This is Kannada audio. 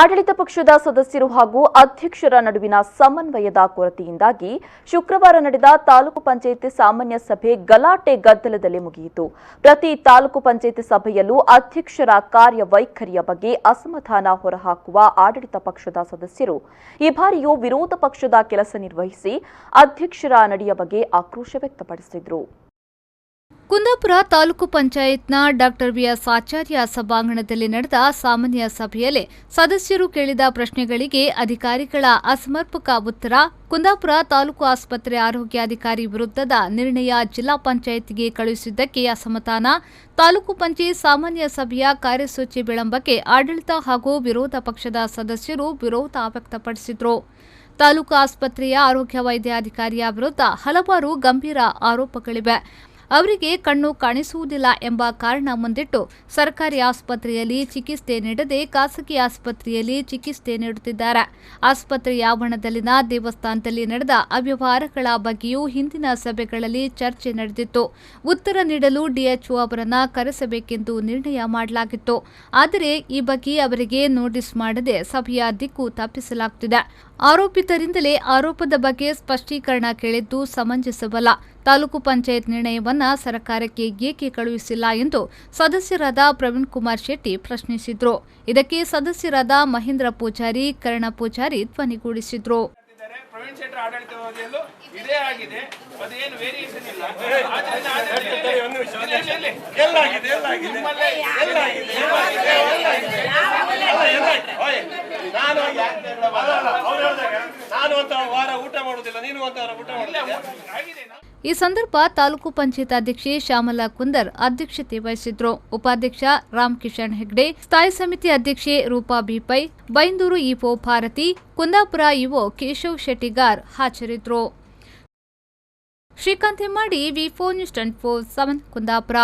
ಆಡಳಿತ ಪಕ್ಷದ ಸದಸ್ಯರು ಹಾಗೂ ಅಧ್ಯಕ್ಷರ ನಡುವಿನ ಸಮನ್ವಯದ ಕೊರತೆಯಿಂದಾಗಿ ಶುಕ್ರವಾರ ನಡೆದ ತಾಲೂಕು ಪಂಚಾಯಿತಿ ಸಾಮಾನ್ಯ ಸಭೆ ಗಲಾಟೆ ಗದ್ದಲದಲ್ಲಿ ಮುಗಿಯಿತು. ಪ್ರತಿ ತಾಲೂಕು ಪಂಚಾಯಿತಿ ಸಭೆಯಲ್ಲೂ ಅಧ್ಯಕ್ಷರ ಕಾರ್ಯವೈಖರಿಯ ಬಗ್ಗೆ ಅಸಮಾಧಾನ ಹೊರಹಾಕುವ ಆಡಳಿತ ಪಕ್ಷದ ಸದಸ್ಯರು ಈ ಬಾರಿಯೂ ವಿರೋಧ ಪಕ್ಷದ ಕೆಲಸ ನಿರ್ವಹಿಸಿ ಅಧ್ಯಕ್ಷರ ನಡೆಯ ಬಗ್ಗೆ ಆಕ್ರೋಶ ವ್ಯಕ್ತಪಡಿಸಿದರು. ಕುಂದಾಪುರ ತಾಲೂಕು ಪಂಚಾಯತ್ನ ಡಾಕ್ಟರ್ ವಿಎಸ್ ಆಚಾರ್ಯ ಸಭಾಂಗಣದಲ್ಲಿ ನಡೆದ ಸಾಮಾನ್ಯ ಸಭೆಯಲ್ಲಿ ಸದಸ್ಯರು ಕೇಳಿದ ಪ್ರಶ್ನೆಗಳಿಗೆ ಅಧಿಕಾರಿಗಳ ಅಸಮರ್ಪಕ ಉತ್ತರ, ಕುಂದಾಪುರ ತಾಲೂಕು ಆಸ್ಪತ್ರೆ ಆರೋಗ್ಯಾಧಿಕಾರಿ ವಿರುದ್ಧದ ನಿರ್ಣಯ ಜಿಲ್ಲಾ ಪಂಚಾಯತ್ಗೆ ಕಳುಹಿಸಿದ್ದಕ್ಕೆ ಅಸಮಾಧಾನ, ತಾಲೂಕು ಪಂಚಾಯತ್ ಸಾಮಾನ್ಯ ಸಭೆಯ ಕಾರ್ಯಸೂಚಿ ವಿಳಂಬಕ್ಕೆ ಆಡಳಿತ ಹಾಗೂ ವಿರೋಧ ಪಕ್ಷದ ಸದಸ್ಯರು ವಿರೋಧ ವ್ಯಕ್ತಪಡಿಸಿದರು. ತಾಲೂಕು ಆಸ್ಪತ್ರೆಯ ಆರೋಗ್ಯ ವೈದ್ಯಾಧಿಕಾರಿಯ ವಿರುದ್ಧ ಹಲವಾರು ಗಂಭೀರ ಆರೋಪಗಳಿವೆ. ಅವರಿಗೆ ಕಣ್ಣು ಕಾಣಿಸುವುದಿಲ್ಲ ಎಂಬ ಕಾರಣ ಮುಂದಿಟ್ಟು ಸರ್ಕಾರಿ ಆಸ್ಪತ್ರೆಯಲ್ಲಿ ಚಿಕಿತ್ಸೆ ನೀಡದೆ ಖಾಸಗಿ ಆಸ್ಪತ್ರೆಯಲ್ಲಿ ಚಿಕಿತ್ಸೆ ನೀಡುತ್ತಿದ್ದಾರೆ. ಆಸ್ಪತ್ರೆಯ ಆವರಣದಲ್ಲಿನ ದೇವಸ್ಥಾನದಲ್ಲಿ ನಡೆದ ಅವ್ಯವಹಾರಗಳ ಬಗ್ಗೆಯೂ ಹಿಂದಿನ ಸಭೆಗಳಲ್ಲಿ ಚರ್ಚೆ ನಡೆದಿತ್ತು. ಉತ್ತರ ನೀಡಲು ಡಿಎಚ್ಒ ಅವರನ್ನು ಕರೆಸಬೇಕೆಂದು ನಿರ್ಣಯ ಮಾಡಲಾಗಿತ್ತು. ಆದರೆ ಈ ಬಗ್ಗೆ ಅವರಿಗೆ ನೋಟಿಸ್ ಮಾಡದೆ ಸಭೆಯ ದಿಕ್ಕು ತಪ್ಪಿಸಲಾಗುತ್ತಿದೆ. ಆರೋಪಿತರಿಂದಲೇ ಆರೋಪದ ಬಗ್ಗೆ ಸ್ಪಷ್ಟೀಕರಣ ಕೇಳಿದ್ದು ಸಮಂಜಸವಲ್ಲ. ತಾಲೂಕು ಪಂಚಾಯತ್ ನಿರ್ಣಯವನ್ನ ಸರ್ಕಾರಕ್ಕೆ ಏಕೆ ಕಳುಹಿಸಿಲ್ಲ ಎಂದು ಸದಸ್ಯರಾದ ಪ್ರವೀಣ್ ಕುಮಾರ್ ಶೆಟ್ಟಿ ಪ್ರಶ್ನಿಸಿದ್ರು. ಇದಕ್ಕೆ ಸದಸ್ಯರಾದ ಮಹೇಂದ್ರ ಪೂಜಾರಿ, ಕರ್ಣ ಪೂಜಾರಿ ಧ್ವನಿಗೂಡಿಸಿದ್ರು. ಪ್ರವೀಣ್ ಶೆಟ್ಟಿ ಆಡಳಿತದಲ್ಲೂ ಇದೇ ಆಗಿದೆ, ಅದೇನು ವೇರಿಯೇಷನ್ ಇಲ್ಲ. ಈ ಸಂದರ್ಭ ತಾಲೂಕು ಪಂಚಾಯತ್ ಅಧ್ಯಕ್ಷೆ ಶ್ಯಾಮಲಾ ಕುಂದರ್ ಅಧ್ಯಕ್ಷತೆ ವಹಿಸಿದ್ರು. ಉಪಾಧ್ಯಕ್ಷ ರಾಮಕಿಶನ್ ಹೆಗ್ಡೆ, ಸ್ಥಾಯಿ ಸಮಿತಿ ಅಧ್ಯಕ್ಷೆ ರೂಪಾ ಬಿಪೈ, ಬೈಂದೂರು ಇಒ ಭಾರತಿ, ಕುಂದಾಪುರ ಇಒ ಕೇಶವ್ ಶೆಟ್ಟಿಗಾರ್ ಹಾಜರಿದ್ದರು. ಶ್ರೀಕಾಂತ್ ಹೆಮ್ಮಾಡಿ, ವಿ4 ನ್ಯೂಸ್ 24/7 ಕುಂದಾಪುರ.